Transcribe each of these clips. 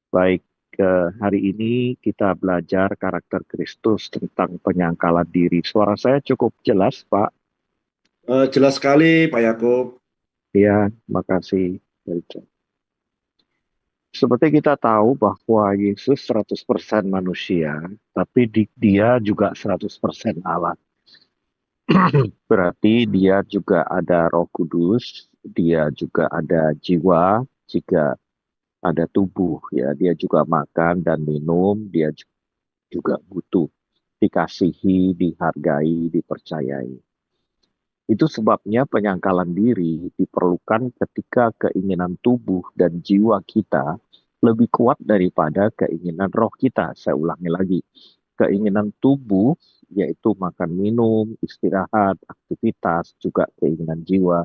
Baik, hari ini kita belajar karakter Kristus tentang penyangkalan diri. Suara saya cukup jelas, Pak. Jelas sekali, Pak Yakub. Ya, makasih. Seperti kita tahu bahwa Yesus 100% manusia, tapi dia juga 100% Allah. Berarti dia juga ada Roh Kudus, dia juga ada jiwa, jika ada tubuh, ya, dia juga makan dan minum, dia juga butuh dikasihi, dihargai, dipercayai. Itu sebabnya penyangkalan diri diperlukan ketika keinginan tubuh dan jiwa kita lebih kuat daripada keinginan roh kita. Saya ulangi lagi, keinginan tubuh yaitu makan minum, istirahat, aktivitas, juga keinginan jiwa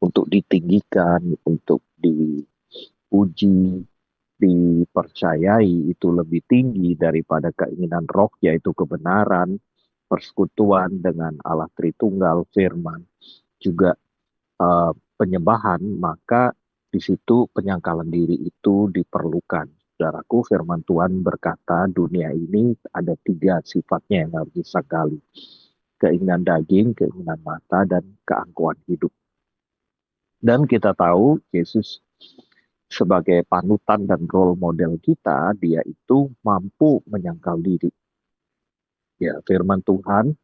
untuk ditinggikan, untuk dipuji, dipercayai itu lebih tinggi daripada keinginan roh yaitu kebenaran, persekutuan dengan Allah Tritunggal, firman, juga penyembahan, maka di situ penyangkalan diri itu diperlukan. Saudaraku, firman Tuhan berkata dunia ini ada tiga sifatnya yang harus disangkali. Keinginan daging, keinginan mata, dan keangkuhan hidup. Dan kita tahu Yesus sebagai panutan dan role model kita, dia itu mampu menyangkal diri. Ya, firman Tuhan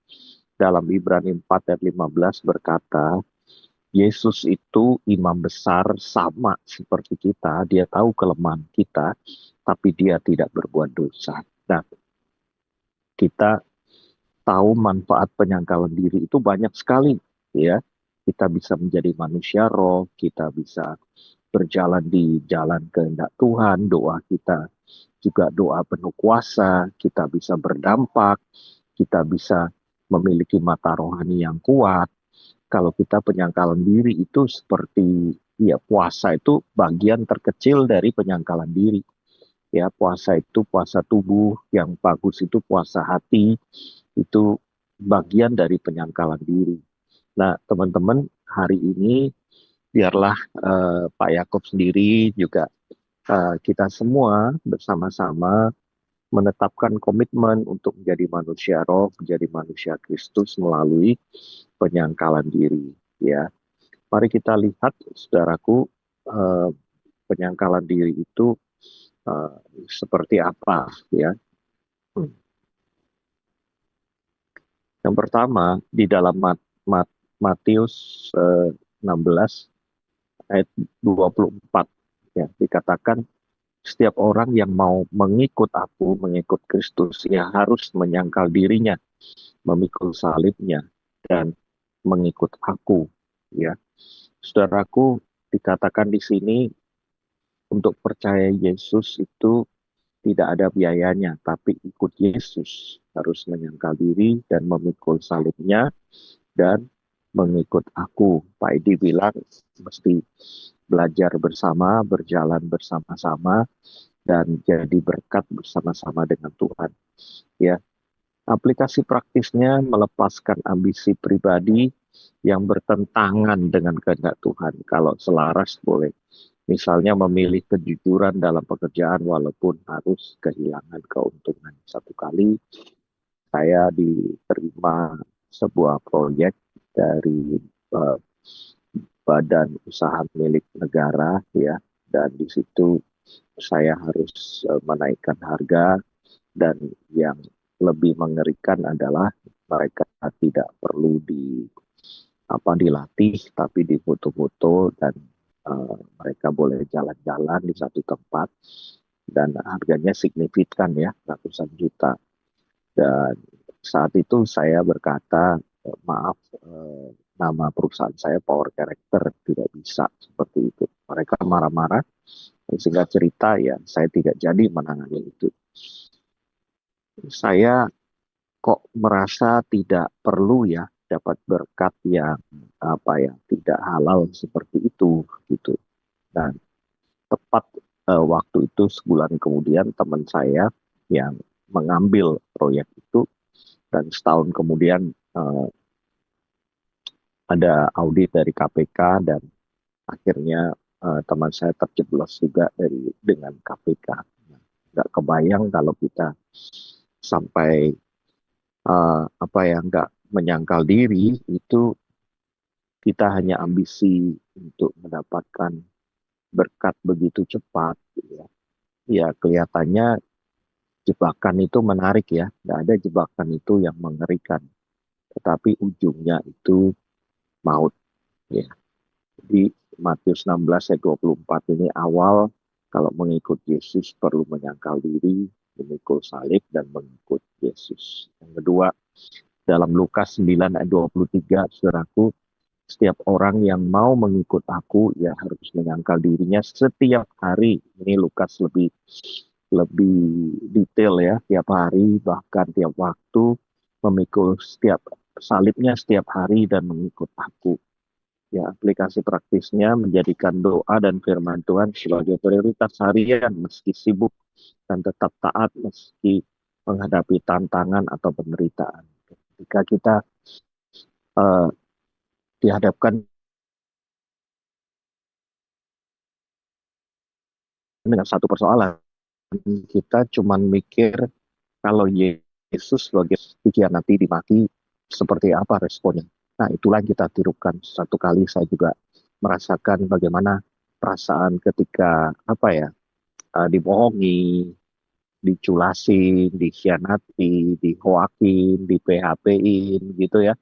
dalam Ibrani 4 ayat 15 berkata, Yesus itu imam besar sama seperti kita, dia tahu kelemahan kita, tapi dia tidak berbuat dosa. Nah, kita tahu manfaat penyangkalan diri itu banyak sekali, ya. Kita bisa menjadi manusia roh, kita bisa berjalan di jalan kehendak Tuhan, doa kita juga doa penuh kuasa, kita bisa berdampak, kita bisa memiliki mata rohani yang kuat. Kalau kita penyangkalan diri itu seperti, ya, puasa itu bagian terkecil dari penyangkalan diri. Ya, puasa itu puasa tubuh, yang bagus itu puasa hati, itu bagian dari penyangkalan diri. Nah, teman-teman, hari ini biarlah Pak Yakob sendiri juga kita semua bersama-sama menetapkan komitmen untuk menjadi manusia roh, menjadi manusia Kristus melalui penyangkalan diri. Ya, mari kita lihat, saudaraku, eh, penyangkalan diri itu eh, seperti apa, ya. Yang pertama di dalam Matius 16 ayat 24, ya, dikatakan setiap orang yang mau mengikut aku, mengikut Kristus, ya harus menyangkal dirinya, memikul salibnya, dan mengikut aku. Ya, saudaraku, dikatakan di sini untuk percaya Yesus itu tidak ada biayanya, tapi ikut Yesus harus menyangkal diri dan memikul salibnya dan mengikut aku. Pak Edi bilang mesti belajar bersama, berjalan bersama-sama, dan jadi berkat bersama-sama dengan Tuhan. Ya, aplikasi praktisnya melepaskan ambisi pribadi yang bertentangan dengan kehendak Tuhan. Kalau selaras boleh. Misalnya memilih kejujuran dalam pekerjaan walaupun harus kehilangan keuntungan. Satu kali saya diterima sebuah proyek dari uh, badan usaha milik negara, ya, dan di situ saya harus menaikkan harga, dan yang lebih mengerikan adalah mereka tidak perlu dilatih, tapi difoto-foto, dan mereka boleh jalan-jalan di satu tempat dan harganya signifikan, ya, ratusan juta. Dan saat itu saya berkata, maaf, nama perusahaan saya Power Character, tidak bisa seperti itu. Mereka marah-marah, sehingga cerita, ya, saya tidak jadi menangani itu. Saya kok merasa tidak perlu, ya, dapat berkat yang apa ya, tidak halal seperti itu, gitu. Dan tepat waktu itu sebulan kemudian teman saya yang mengambil proyek itu, dan setahun kemudian eh, ada audit dari KPK, dan akhirnya teman saya terjeblos juga dengan KPK. kebayang kalau kita sampai nggak menyangkal diri, itu kita hanya ambisi untuk mendapatkan berkat begitu cepat, gitu ya. Ya kelihatannya jebakan itu menarik ya, nggak ada jebakan itu yang mengerikan, tetapi ujungnya itu maut. Ya. Di Matius 16 ayat 24 ini awal, kalau mengikut Yesus perlu menyangkal diri, memikul salib dan mengikut Yesus. Yang kedua, dalam Lukas 9 ayat 23, saudaraku, setiap orang yang mau mengikut aku, ya harus menyangkal dirinya setiap hari. Ini Lukas lebih lebih detail ya, tiap hari bahkan tiap waktu, memikul setiap salibnya setiap hari dan mengikut aku. Ya, aplikasi praktisnya menjadikan doa dan firman Tuhan sebagai prioritas harian meski sibuk, dan tetap taat meski menghadapi tantangan atau penderitaan. Ketika kita eh, dihadapkan dengan satu persoalan, kita cuma mikir kalau Yesus sebagai dikhianati, dimati, seperti apa responnya. Nah, itulah yang kita tirukan. Satu kali saya juga merasakan bagaimana perasaan ketika dibohongi, diculasin, dikhianati, dihoakin, di PHP-in gitu ya.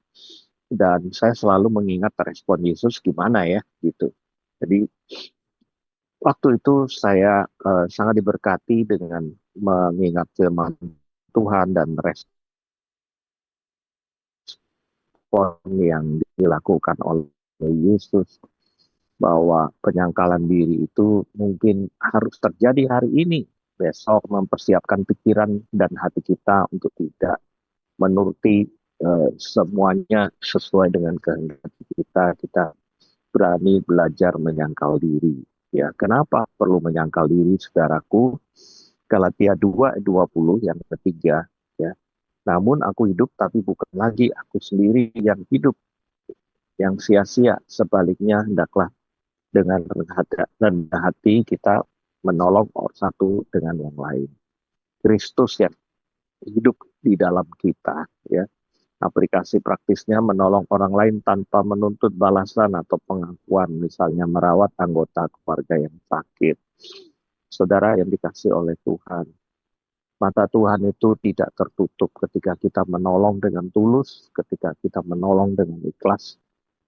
Dan saya selalu mengingat respon Yesus gimana ya gitu. Jadi waktu itu saya sangat diberkati dengan mengingat firman Tuhan dan respon yang dilakukan oleh Yesus, bahwa penyangkalan diri itu mungkin harus terjadi hari ini. Besok mempersiapkan pikiran dan hati kita untuk tidak menuruti semuanya sesuai dengan kehendak kita. Kita berani belajar menyangkal diri. Ya, kenapa perlu menyangkal diri, saudaraku? Galatia 2:20 yang ketiga, ya. Namun aku hidup, tapi bukan lagi aku sendiri yang hidup, yang sia-sia. Sebaliknya, hendaklah dengan rendah hati kita menolong orang satu dengan yang lain. Kristus yang hidup di dalam kita, ya. Aplikasi praktisnya menolong orang lain tanpa menuntut balasan atau pengakuan, misalnya merawat anggota keluarga yang sakit. Saudara yang dikasih oleh Tuhan, mata Tuhan itu tidak tertutup ketika kita menolong dengan tulus, ketika kita menolong dengan ikhlas.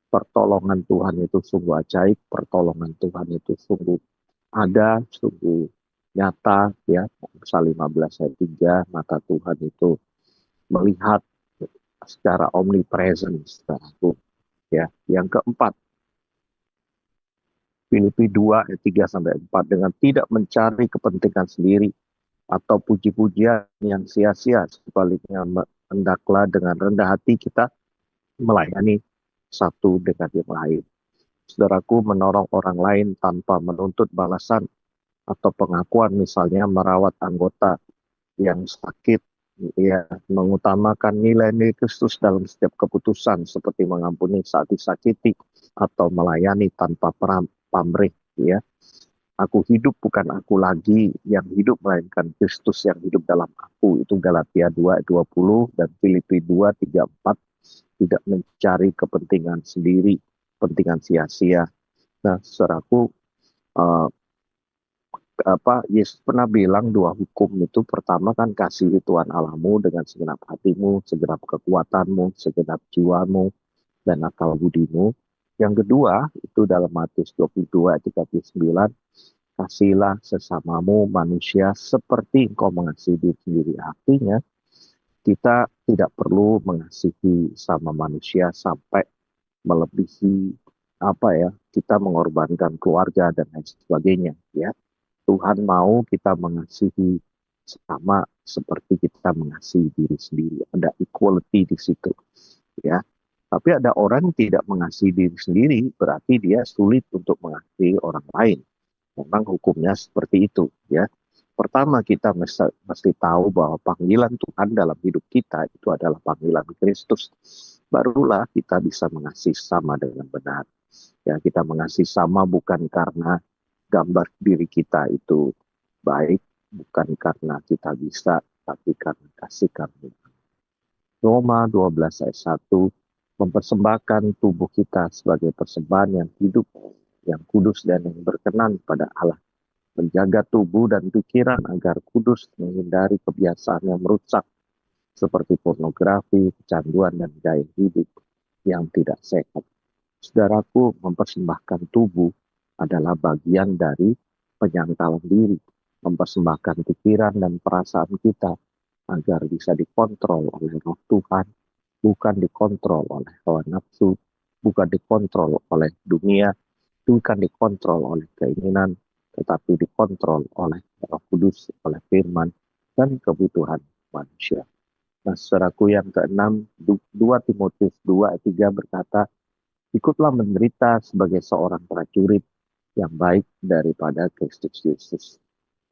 Pertolongan Tuhan itu sungguh ajaib, pertolongan Tuhan itu sungguh ada, sungguh nyata, ya. Amsal 15 ayat 3, mata Tuhan itu melihat secara omnipresent, saudaraku. Ya, yang keempat, Filipi 2 ayat 3 sampai 4, dengan tidak mencari kepentingan sendiri atau puji-pujian yang sia-sia, sebaliknya hendaklah dengan rendah hati kita melayani satu dengan yang lain. Saudaraku, menolong orang lain tanpa menuntut balasan atau pengakuan, misalnya merawat anggota yang sakit, ya, mengutamakan nilai-nilai Kristus dalam setiap keputusan, seperti mengampuni saat disakiti atau melayani tanpa pamrih, ya. Aku hidup, bukan aku lagi yang hidup, melainkan Kristus yang hidup dalam aku. Itu Galatia 2:20 dan Filipi 2:3-4. Tidak mencari kepentingan sendiri, kepentingan sia-sia. Nah, saudaraku, uh, Yesus pernah bilang dua hukum itu. Pertama kan, kasihi Tuhan Allahmu dengan segenap hatimu, segenap kekuatanmu, segenap jiwamu, dan akal budimu. Yang kedua itu dalam Matius 22 ayat 39, kasihilah sesamamu manusia seperti engkau mengasihi diri sendiri. Artinya kita tidak perlu mengasihi sama manusia sampai melebihi kita mengorbankan keluarga dan lain sebagainya, ya. Tuhan mau kita mengasihi sama seperti kita mengasihi diri sendiri. Ada equality di situ, ya. Tapi ada orang yang tidak mengasihi diri sendiri, berarti dia sulit untuk mengasihi orang lain. Memang hukumnya seperti itu, ya. Pertama, kita mesti tahu bahwa panggilan Tuhan dalam hidup kita itu adalah panggilan Kristus. Barulah kita bisa mengasihi sama dengan benar. Ya, kita mengasihi sama bukan karena gambar diri kita itu baik, bukan karena kita bisa, tapi karena kasih karunia. Roma 12 ayat 1 mempersembahkan tubuh kita sebagai persembahan yang hidup, yang kudus dan yang berkenan pada Allah. Menjaga tubuh dan pikiran agar kudus, menghindari kebiasaan yang merusak seperti pornografi, kecanduan, dan gaya hidup yang tidak sehat. Saudaraku, mempersembahkan tubuh adalah bagian dari penyangkalan diri, mempersembahkan pikiran dan perasaan kita agar bisa dikontrol oleh roh Tuhan, bukan dikontrol oleh hawa nafsu, bukan dikontrol oleh dunia, bukan dikontrol oleh keinginan, tetapi dikontrol oleh Roh Kudus, oleh firman, dan kebutuhan manusia. Nah, saudaraku yang keenam, 2 Timotius 2 ayat 3 berkata, ikutlah menderita sebagai seorang prajurit yang baik daripada Kristus Yesus.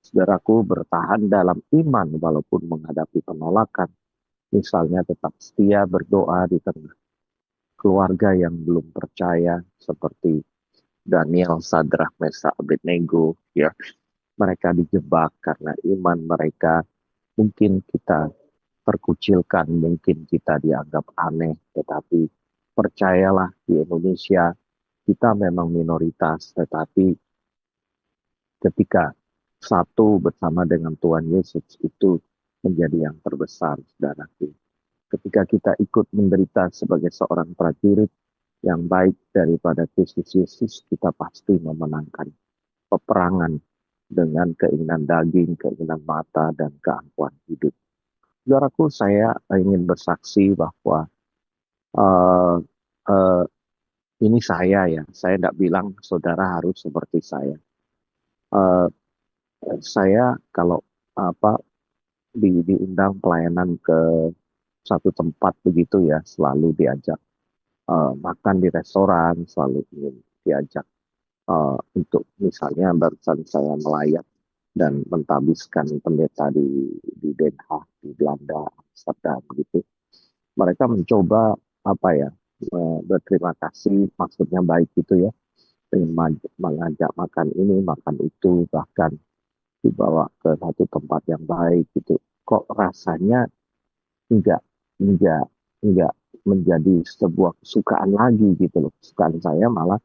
Saudaraku, bertahan dalam iman walaupun menghadapi penolakan, misalnya tetap setia berdoa di tengah keluarga yang belum percaya, seperti Daniel, Sadrach, Meshach, Abednego, ya, mereka dijebak karena iman mereka. Mungkin kita terkucilkan, mungkin kita dianggap aneh, tetapi percayalah di Indonesia kita memang minoritas, tetapi ketika satu bersama dengan Tuhan Yesus itu menjadi yang terbesar, saudaraku. Ketika kita ikut menderita sebagai seorang prajurit yang baik daripada Kristus Yesus, kita pasti memenangkan peperangan dengan keinginan daging, keinginan mata, dan keangkuhan hidup. Saudaraku, saya ingin bersaksi bahwa uh, uh, ini saya ya, saya tidak bilang saudara harus seperti saya. Uh, saya kalau apa diundang pelayanan ke satu tempat begitu ya, selalu diajak makan di restoran, selalu ingin diajak untuk misalnya barusan saya melayat dan mentabiskan pendeta di Den Haag, di Belanda, Amsterdam gitu. Mereka mencoba apa ya, berterima kasih, maksudnya baik gitu ya, ingin mengajak makan ini, makan itu, bahkan dibawa ke satu tempat yang baik gitu. Kok rasanya enggak, enggak, enggak menjadi sebuah kesukaan lagi gitu loh. Kesukaan saya malah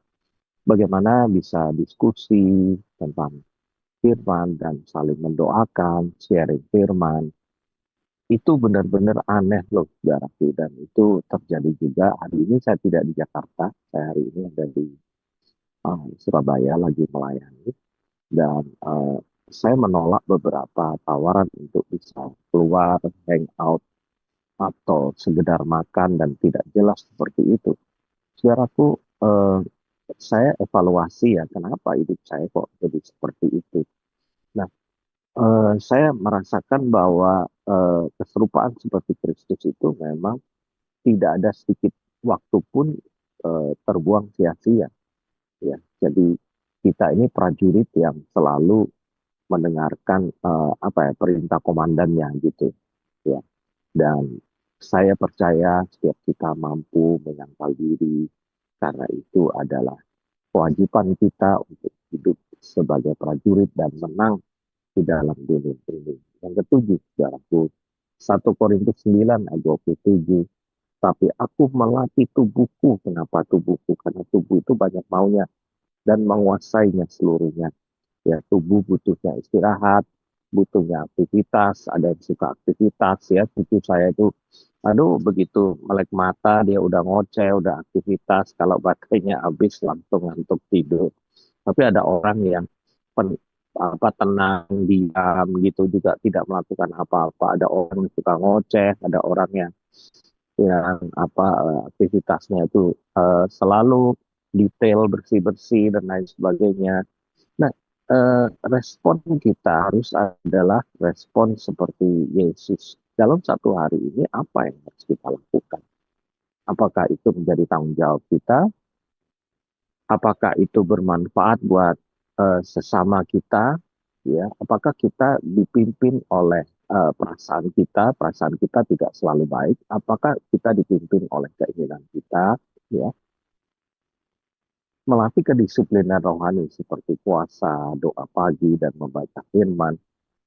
bagaimana bisa diskusi tentang firman dan saling mendoakan, sharing firman. Itu benar-benar aneh loh, saudaraku. Dan itu terjadi juga hari ini saya tidak di Jakarta, saya hari ini ada di Surabaya lagi melayani. Dan saya menolak beberapa tawaran untuk bisa keluar, hangout, atau sekedar makan dan tidak jelas seperti itu. Saudaraku, saya evaluasi ya, kenapa hidup saya kok jadi seperti itu. Nah, saya merasakan bahwa keserupaan seperti Kristus itu memang tidak ada sedikit waktu pun terbuang sia-sia. Ya, jadi kita ini prajurit yang selalu mendengarkan apa ya, perintah komandannya gitu. Ya, dan saya percaya setiap kita mampu menyangkal diri, karena itu adalah kewajiban kita untuk hidup sebagai prajurit dan menang di dalam dunia ini. Yang ketujuh, saudaraku, 1 Korintus 9 ayat 27, tapi aku melatih tubuhku. Kenapa tubuhku? Karena tubuh itu banyak maunya dan menguasainya seluruhnya. Ya, tubuh butuhnya istirahat, butuhnya aktivitas, ada yang suka aktivitas ya. Cucu saya itu, aduh begitu melek mata dia udah ngoceh, udah aktivitas, kalau baterainya habis langsung ngantuk tidur. Tapi ada orang yang pen, apa tenang, diam gitu juga tidak melakukan apa-apa. Ada orang yang suka ngoceh, ada orang yang apa aktivitasnya itu selalu detail, bersih-bersih dan lain sebagainya. Nah, respon kita harus adalah respon seperti Yesus. Dalam satu hari ini apa yang harus kita lakukan? Apakah itu menjadi tanggung jawab kita? Apakah itu bermanfaat buat sesama kita? Ya, apakah kita dipimpin oleh perasaan kita tidak selalu baik? Apakah kita dipimpin oleh keinginan kita? Ya, melatih kedisiplinan rohani seperti puasa, doa pagi, dan membaca firman.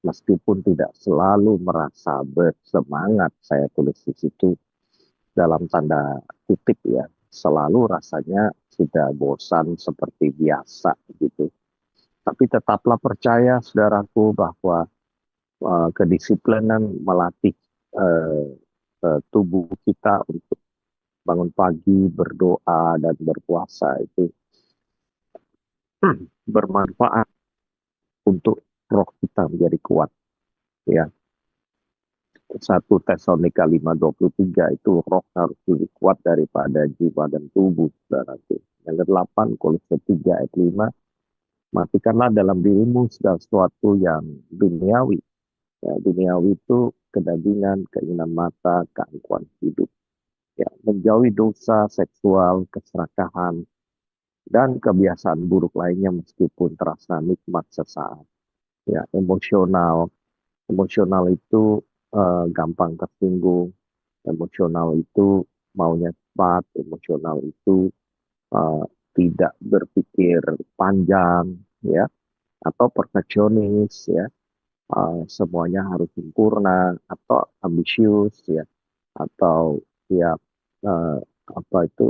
Meskipun tidak selalu merasa bersemangat, saya tulis di situ dalam tanda kutip ya, selalu rasanya sudah bosan seperti biasa gitu. Tapi tetaplah percaya saudaraku bahwa kedisiplinan melatih eh, tubuh kita untuk bangun pagi, berdoa dan berpuasa itu bermanfaat untuk roh kita menjadi kuat ya. 1 Tesalonika 5:23 itu roh harus lebih kuat daripada jiwa dan tubuh, saudaraku. Yang ke-8, Kolose 3 ayat 5, matikanlah dalam dirimu segala sesuatu yang duniawi. Ya, duniawi itu kedagingan, keinginan mata, keangkuhan hidup. Ya, menjauhi dosa, seksual, keserakahan, dan kebiasaan buruk lainnya meskipun terasa nikmat sesaat. Ya, emosional. Emosional itu gampang tersinggung. Emosional itu maunya cepat, emosional itu eh, tidak berpikir panjang, ya, atau perfeksionis, ya, semuanya harus sempurna, atau ambisius, ya, atau ya eh, apa itu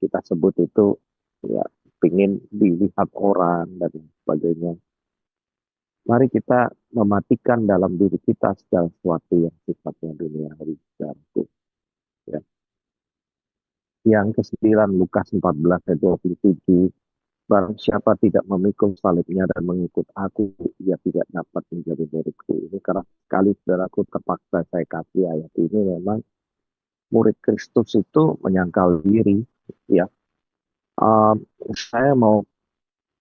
kita sebut itu ya ingin dilihat orang dan sebagainya. Mari kita mematikan dalam diri kita segala sesuatu yang sifatnya duniawi dan ya. Yang ke-9 Lukas 14 ayat 27, barang siapa tidak memikul salibnya dan mengikut aku, ia tidak dapat menjadi muridku. Ini keras sekali saudaraku, terpaksa saya kasih ayat ini. Memang murid Kristus itu menyangkal diri ya. Um, saya mau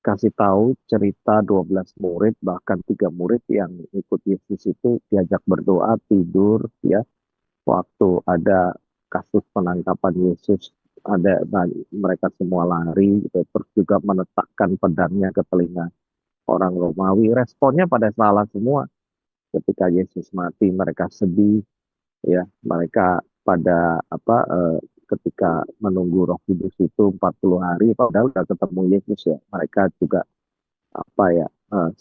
kasih tahu cerita 12 murid, bahkan 3 murid yang ikut Yesus itu diajak berdoa, tidur ya. Waktu ada kasus penangkapan Yesus, ada mereka semua lari gitu, terus juga meletakkan pedangnya ke telinga orang Romawi. Responnya pada salah semua. Ketika Yesus mati, mereka sedih, ya, mereka pada ketika menunggu Roh Kudus itu 40 hari, padahal udah ketemu Yesus ya, mereka juga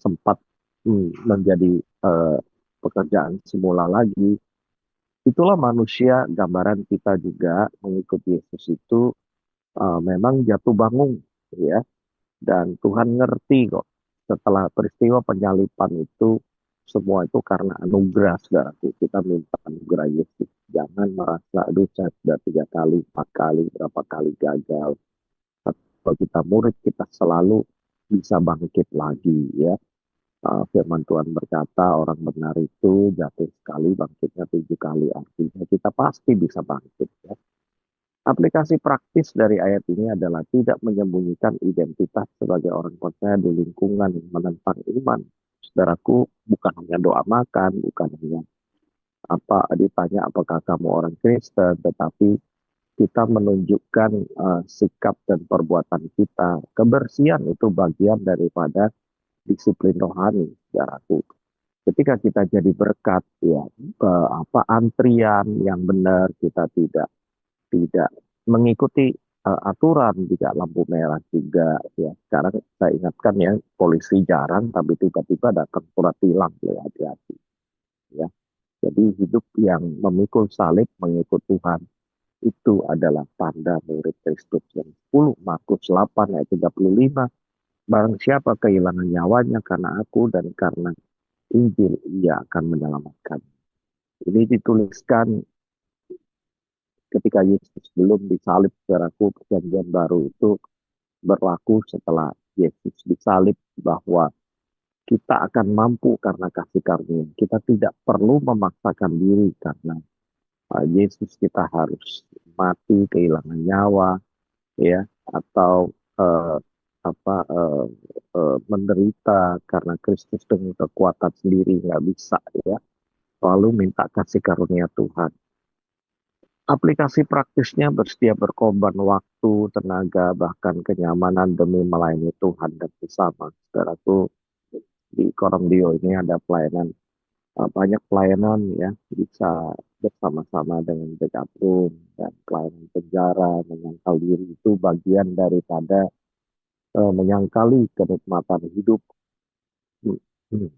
sempat menjadi eh, pekerjaan semula lagi. Itulah manusia, gambaran kita juga mengikut Yesus itu memang jatuh bangun, ya. Dan Tuhan ngerti kok. Setelah peristiwa penyalipan itu, semua itu karena anugerah, saudaraku. Kita minta anugerah Yesus. Jangan merasa, aduh saya sudah 3 kali, 4 kali, berapa kali gagal. Kalau kita murid, kita selalu bisa bangkit lagi, ya. Firman Tuhan berkata, orang benar itu jatuh sekali, bangkitnya 7 kali. Artinya kita pasti bisa bangkit, ya. Aplikasi praktis dari ayat ini adalah tidak menyembunyikan identitas sebagai orang percaya di lingkungan yang menentang iman. Saudaraku, bukan hanya doa makan, bukan hanya ditanya apakah kamu orang Kristen, tetapi kita menunjukkan sikap dan perbuatan kita. Kebersihan itu bagian daripada disiplin rohani, saudaraku. Ketika kita jadi berkat, ya, antrian yang benar, kita tidak mengikuti aturan juga lampu merah juga ya. Sekarang saya ingatkan ya, polisi jarang tapi tiba-tiba datang surat tilang ya, hati-hati ya. Jadi hidup yang memikul salib mengikut Tuhan itu adalah tanda murid Kristus. Yang 10 Markus 8 ayat 35, barang siapa kehilangan nyawanya karena aku dan karena Injil, ia akan menyelamatkan. Ini dituliskan ketika Yesus belum disalib, saudaraku. Perjanjian baru itu berlaku setelah Yesus disalib, bahwa kita akan mampu karena kasih karunia. Kita tidak perlu memaksakan diri karena Yesus kita harus mati, kehilangan nyawa, ya, atau uh, menderita karena Kristus dengan kekuatan sendiri, nggak bisa ya. Lalu minta kasih karunia Tuhan. Aplikasi praktisnya bersedia berkorban waktu, tenaga, bahkan kenyamanan demi melayani Tuhan dan bersama. Saudaraku, di Koramdio ini ada pelayanan, banyak pelayanan ya, bisa bersama-sama dengan backup room dan pelayanan penjara, menyangkal diri itu bagian daripada menyangkali kenikmatan hidup. Hmm, hmm.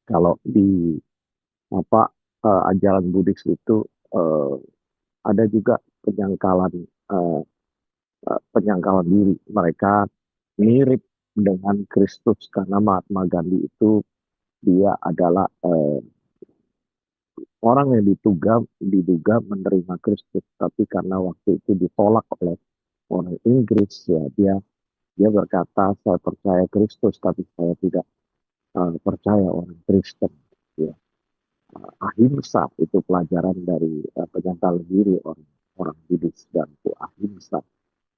Kalau di apa ajaran Buddhis itu eh, ada juga penyangkalan eh, penyangkalan diri. Mereka mirip dengan Kristus karena Mahatma Gandhi itu dia adalah orang yang diduga menerima Kristus, tapi karena waktu itu ditolak oleh orang Inggris, ya dia berkata saya percaya Kristus, tapi saya tidak percaya orang Kristen. Ya, ahimsa itu pelajaran dari penyangkal diri orang orang Buddhis dan itu ahimsa.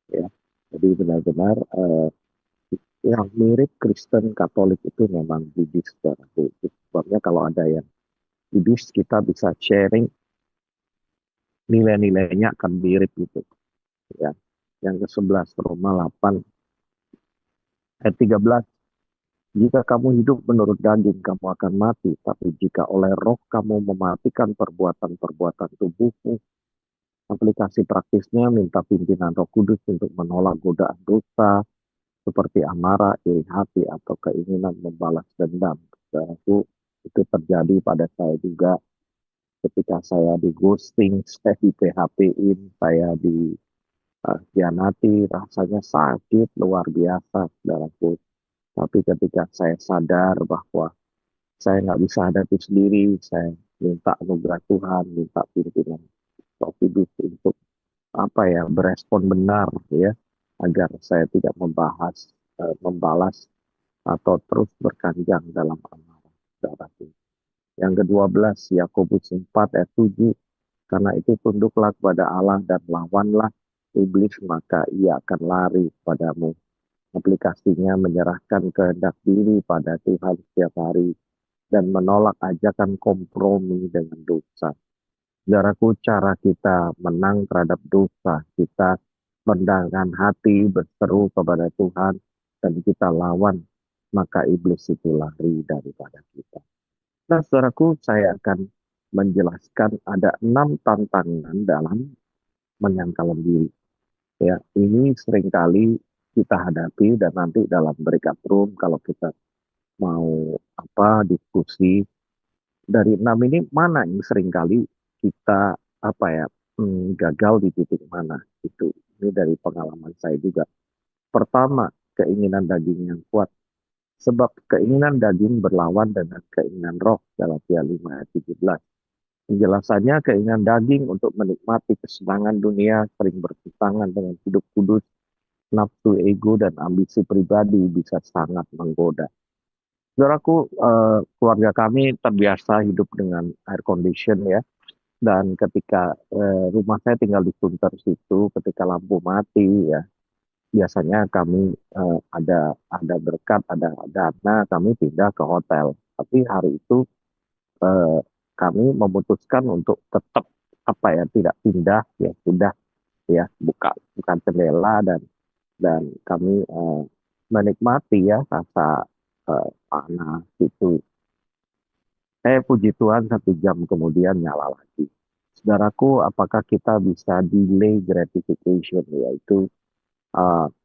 Ya, jadi benar-benar yang mirip Kristen Katolik itu memang Buddhis dan itu sebabnya kalau ada yang Buddhis kita bisa sharing nilai-nilainya akan mirip gitu ya. Yang ke-11 Roma 8 ayat 13, jika kamu hidup menurut daging kamu akan mati, tapi jika oleh roh kamu mematikan perbuatan-perbuatan tubuhmu. Aplikasi praktisnya minta pimpinan Roh Kudus untuk menolak godaan dosa seperti amarah, iri hati atau keinginan membalas dendam. Dan itu terjadi pada saya juga ketika saya di ghosting, saya di PHP-in, saya di hianati, rasanya sakit luar biasa, saudaraku. Tapi ketika saya sadar bahwa saya nggak bisa hadapi sendiri, saya minta anugerah Tuhan, minta pimpinan Roh Kudus untuk apa ya berespon benar ya, agar saya tidak membalas atau terus berkanjang dalam amarah, saudaraku. Yang ke-12 Yakobus 4 ayat 7, karena itu tunduklah kepada Allah dan lawanlah iblis maka ia akan lari padamu. Aplikasinya menyerahkan kehendak diri pada Tuhan setiap hari dan menolak ajakan kompromi dengan dosa. Saudaraku, cara kita menang terhadap dosa, kita mendangkan hati, berseru kepada Tuhan, dan kita lawan, maka iblis itu lari daripada kita. Nah, saudaraku, saya akan menjelaskan ada 6 tantangan dalam menyangkal diri. Ya, ini seringkali kita hadapi dan nanti dalam breakout room kalau kita mau diskusi dari 6 ini mana yang seringkali kita gagal di titik mana itu. Ini dari pengalaman saya juga. Pertama, keinginan daging yang kuat. Sebab keinginan daging berlawan dengan keinginan roh dalam Galatia 5 ayat 17. Penjelasannya keinginan daging untuk menikmati kesenangan dunia sering bertentangan dengan hidup kudus, nafsu ego dan ambisi pribadi bisa sangat menggoda. Saudaraku, keluarga kami terbiasa hidup dengan air condition ya, dan ketika rumah saya tinggal di Sunter situ, ketika lampu mati ya, biasanya kami ada berkat, ada dana, kami pindah ke hotel. Tapi hari itu eh, kami memutuskan untuk tetap tidak pindah, ya sudah ya bukan jendela dan kami menikmati ya rasa panas itu. Puji Tuhan 1 jam kemudian nyala lagi. Saudaraku, apakah kita bisa delay gratification, yaitu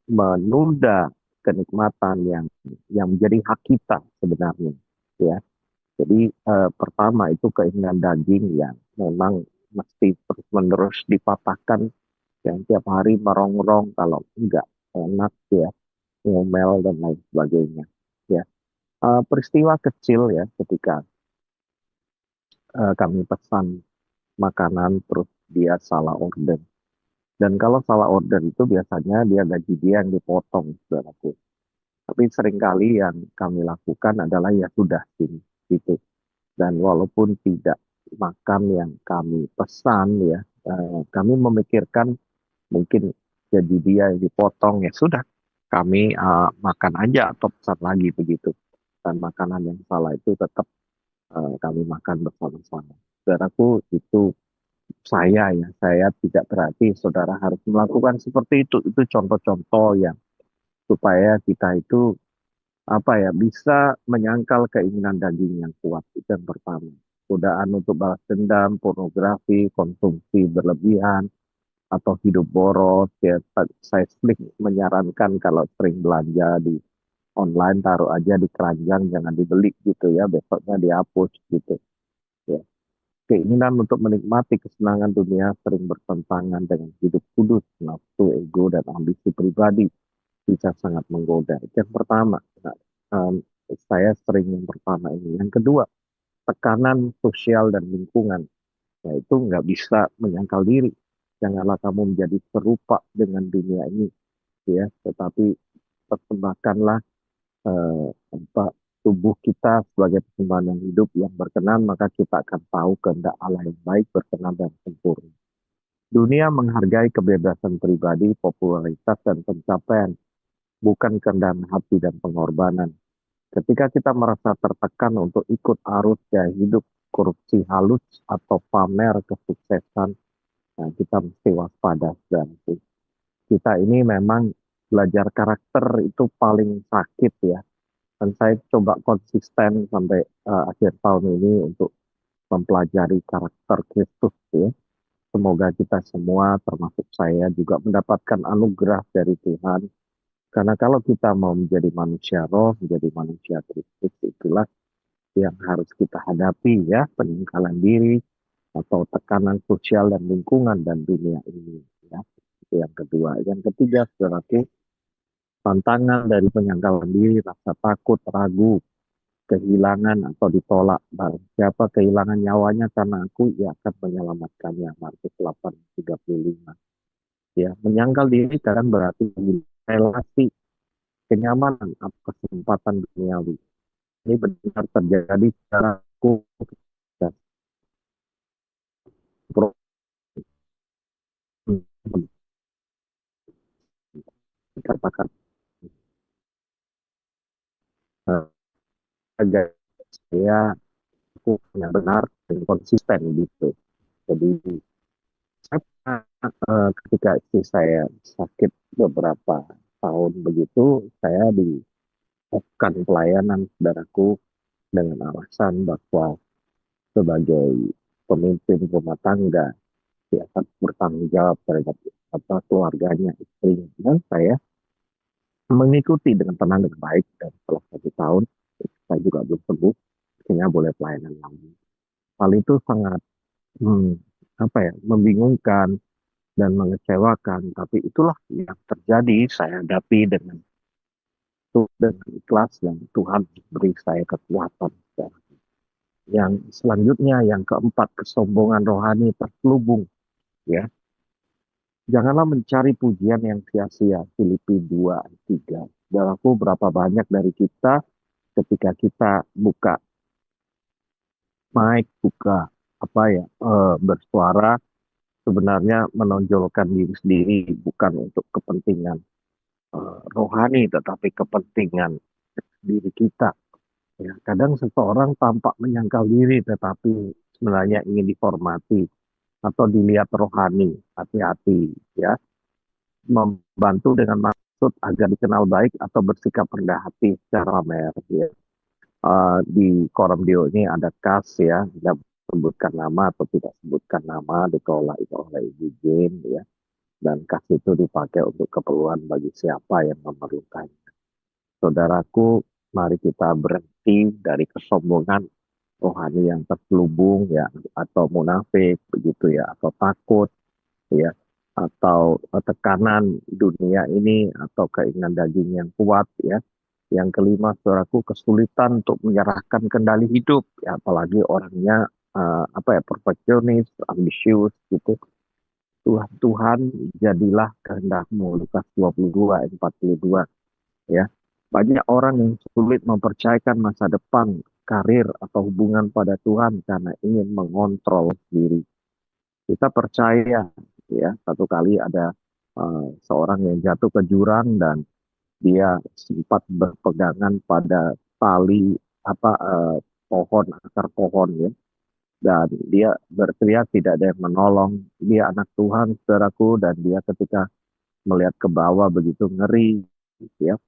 menunda kenikmatan yang menjadi hak kita sebenarnya, ya. Jadi pertama itu keinginan daging yang memang mesti terus-menerus dipatahkan, yang tiap hari merongrong kalau enggak enak ya, ngomel dan lain sebagainya. Ya, peristiwa kecil ya ketika kami pesan makanan terus dia salah order. Dan kalau salah order itu biasanya dia gaji dia yang dipotong, saudaraku. Tapi seringkali yang kami lakukan adalah ya sudah sini gitu. Dan walaupun tidak makan yang kami pesan ya, kami memikirkan mungkin gaji dia yang dipotong, ya sudah kami makan aja atau pesan lagi begitu. Dan makanan yang salah itu tetap kami makan bersama-sama. Saudaraku, itu saya tidak berarti saudara harus melakukan seperti itu. Itu contoh-contoh yang supaya kita itu bisa menyangkal keinginan daging yang kuat. Itu yang pertama. Godaan untuk balas dendam, pornografi, konsumsi berlebihan, atau hidup boros. Ya, saya sering menyarankan kalau sering belanja di online, taruh aja di keranjang, jangan dibeli gitu ya, besoknya dihapus gitu ya. Keinginan untuk menikmati kesenangan dunia sering bertentangan dengan hidup kudus, nafsu, ego, dan ambisi pribadi bisa sangat menggoda. Itu yang pertama. Nah, em, saya sering yang pertama ini. Yang kedua, tekanan sosial dan lingkungan, yaitu nggak bisa menyangkal diri. Janganlah kamu menjadi serupa dengan dunia ini, ya. Tetapi persembahkanlah apa, tubuh kita sebagai persembahan yang hidup yang berkenan, maka kita akan tahu kehendak Allah yang baik, berkenan dan sempurna. Dunia menghargai kebebasan pribadi, popularitas dan pencapaian, bukan kerendahan hati dan pengorbanan. Ketika kita merasa tertekan untuk ikut arus gaya hidup korupsi halus atau pamer kesuksesan, nah kita mesti waspada. Dan kita ini memang belajar karakter itu paling sakit ya. Dan saya coba konsisten sampai akhir tahun ini untuk mempelajari karakter Kristus ya. Semoga kita semua, termasuk saya, juga mendapatkan anugerah dari Tuhan. Karena kalau kita mau menjadi manusia roh, menjadi manusia Kristus, itulah yang harus kita hadapi ya, peninggalan diri atau tekanan sosial dan lingkungan dan dunia ini ya. Itu yang kedua. Yang ketiga, saudaraku, tantangan dari penyangkalan diri, rasa takut, ragu, kehilangan atau ditolak. Barang siapa kehilangan nyawanya karena aku, ia akan menyelamatkannya. Markus 8:35. Ya, menyangkal diri kan berarti relasi, kenyamanan atau kesempatan duniawi. Ini benar terjadi secara aku dan katakan agar saya aku benar dan konsisten gitu. Jadi saya, ketika istri saya sakit beberapa tahun begitu, saya dilakukan pelayanan saudaraku dengan alasan bahwa sebagai pemimpin rumah tangga dia akan bertanggung jawab terhadap apa keluarganya, istrinya. Dan saya mengikuti dengan tenang dan baik dan setelah 1 tahun saya juga belum sembuh, akhirnya boleh pelayanan lagi. Hal itu sangat hmm, apa ya membingungkan dan mengecewakan, tapi itulah yang terjadi. Saya hadapi dengan dengan ikhlas dan Tuhan beri saya kekuatan. Yang selanjutnya, yang keempat, kesombongan rohani terselubung. Ya, janganlah mencari pujian yang sia-sia. Filipi 2:3. Dan aku berapa banyak dari kita ketika kita buka mic, buka apa ya, bersuara sebenarnya menonjolkan diri sendiri bukan untuk kepentingan rohani, tetapi kepentingan diri kita. Ya, kadang seseorang tampak menyangkal diri, tetapi sebenarnya ingin dihormati atau dilihat rohani. Hati-hati, ya. Membantu dengan maksud agar dikenal baik atau bersikap rendah hati secara pamer. Ya. Di Koremdio ini ada kas ya, tidak sebutkan nama atau tidak sebutkan nama, dikelola itu oleh Ibu Jane ya. Dan kas itu dipakai untuk keperluan bagi siapa yang memerlukan. Saudaraku, mari kita berhenti dari kesombongan rohani yang terselubung ya, atau munafik begitu ya, atau takut ya, atau tekanan dunia ini, atau keinginan daging yang kuat ya. Yang kelima, saudaraku, kesulitan untuk menyerahkan kendali hidup ya, apalagi orangnya apa ya, perfeksionis, ambisius gitu. Tuhan, Tuhan, jadilah kehendakmu, Lukas 22:42 ya. Banyak orang yang sulit mempercayakan masa depan, karir atau hubungan pada Tuhan karena ingin mengontrol diri. Kita percaya ya, satu kali ada seorang yang jatuh ke jurang dan dia sempat berpegangan pada tali apa pohon, akar pohon ya, dan dia berteriak tidak ada yang menolong. Dia anak Tuhan, saudaraku, dan dia ketika melihat ke bawah begitu ngeri gitu ya.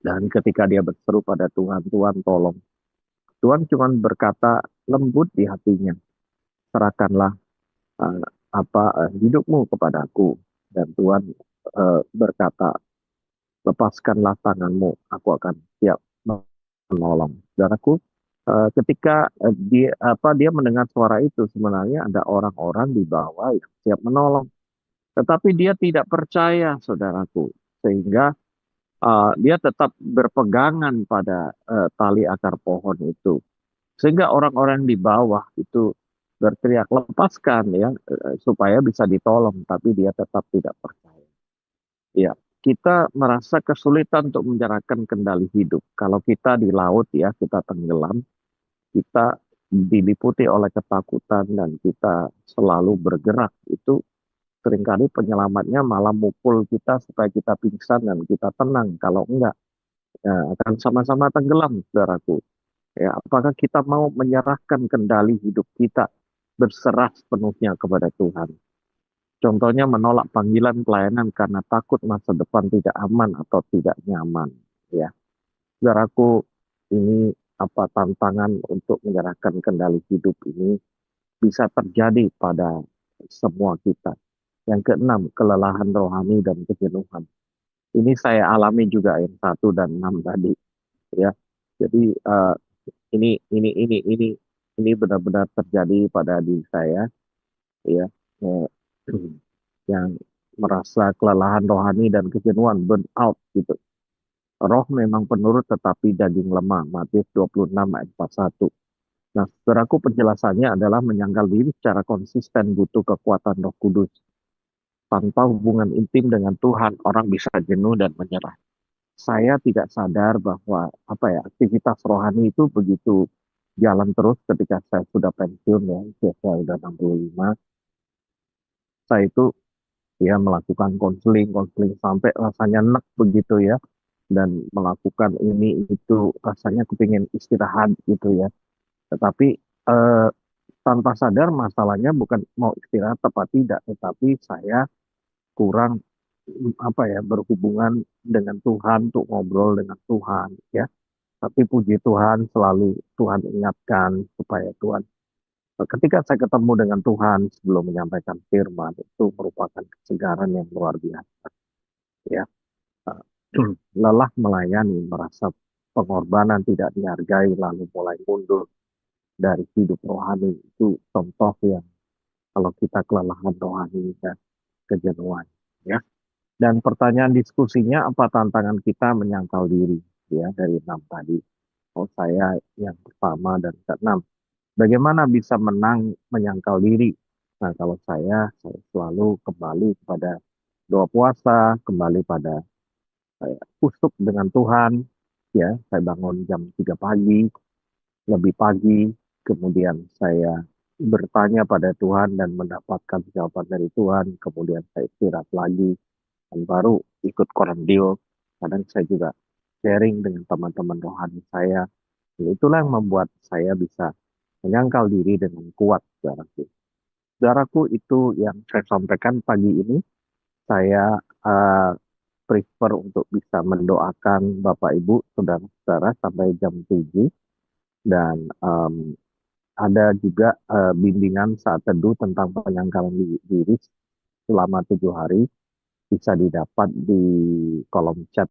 Dan ketika dia berseru pada Tuhan, Tuhan tolong. Tuhan cuma berkata lembut di hatinya, serahkanlah hidupmu kepadaku. Dan Tuhan berkata, lepaskanlah tanganmu, aku akan siap menolong. Saudaraku, ketika dia mendengar suara itu, sebenarnya ada orang-orang di bawah yang siap menolong, tetapi dia tidak percaya, saudaraku, sehingga dia tetap berpegangan pada tali akar pohon itu, sehingga orang-orang di bawah itu berteriak lepaskan ya, supaya bisa ditolong, tapi dia tetap tidak percaya. Ya, kita merasa kesulitan untuk menyerahkan kendali hidup. Kalau kita di laut ya, kita tenggelam, kita diliputi oleh ketakutan dan kita selalu bergerak. Itu seringkali penyelamatnya malah mukul kita supaya kita pingsan dan kita tenang. Kalau enggak, ya, akan sama-sama tenggelam, saudaraku. Ya, apakah kita mau menyerahkan kendali hidup kita, berserah sepenuhnya kepada Tuhan? Contohnya menolak panggilan pelayanan karena takut masa depan tidak aman atau tidak nyaman. Ya, saudaraku, ini apa tantangan untuk menyerahkan kendali hidup ini bisa terjadi pada semua kita. Yang keenam, kelelahan rohani dan kejenuhan. Ini saya alami juga yang 1 dan 6 tadi. Ya, jadi ini benar-benar terjadi pada diri saya. Ya, eh, yang merasa kelelahan rohani dan kejenuhan, burn out gitu. Roh memang penurut tetapi daging lemah. Matius 26 ayat 41. Nah, saudaraku, penjelasannya adalah menyangkal diri secara konsisten butuh kekuatan Roh Kudus. Tanpa hubungan intim dengan Tuhan, orang bisa jenuh dan menyerah. Saya tidak sadar bahwa apa ya, aktivitas rohani itu begitu jalan terus ketika saya sudah pensiun ya, usia saya sudah 65. Saya itu ya melakukan konseling, konseling sampai rasanya enak begitu ya, dan melakukan ini itu rasanya kepingin istirahat gitu ya. Tetapi eh, tanpa sadar masalahnya bukan mau istirahat apa tidak, tetapi saya kurang apa ya, berhubungan dengan Tuhan, untuk ngobrol dengan Tuhan ya. Tapi puji Tuhan, selalu Tuhan ingatkan supaya Tuhan, ketika saya ketemu dengan Tuhan sebelum menyampaikan firman, itu merupakan kesegaran yang luar biasa ya. Eh, Lelah melayani, merasa pengorbanan tidak dihargai, lalu mulai mundur dari hidup rohani, itu contoh yang kalau kita kelelahan rohani dan kejenuhan ya. Dan pertanyaan diskusinya, apa tantangan kita menyangkal diri ya, dari 6 tadi. Oh, saya yang pertama dan keenam. Bagaimana bisa menang menyangkal diri? Nah, kalau saya selalu kembali kepada doa puasa, kembali pada kusuk dengan Tuhan. Ya, saya bangun jam 3 pagi, lebih pagi, kemudian saya bertanya pada Tuhan dan mendapatkan jawaban dari Tuhan, kemudian saya istirahat lagi, dan baru ikut korandil. Kadang saya juga sharing dengan teman-teman rohani saya. Itulah yang membuat saya bisa menyangkal diri dengan kuat, saudaraku. Saudaraku, itu yang saya sampaikan pagi ini. Saya prefer untuk bisa mendoakan Bapak Ibu, saudara-saudara sampai jam 7. Dan ada juga bimbingan saat teduh tentang penyangkalan diri selama 7 hari. Bisa didapat di kolom chat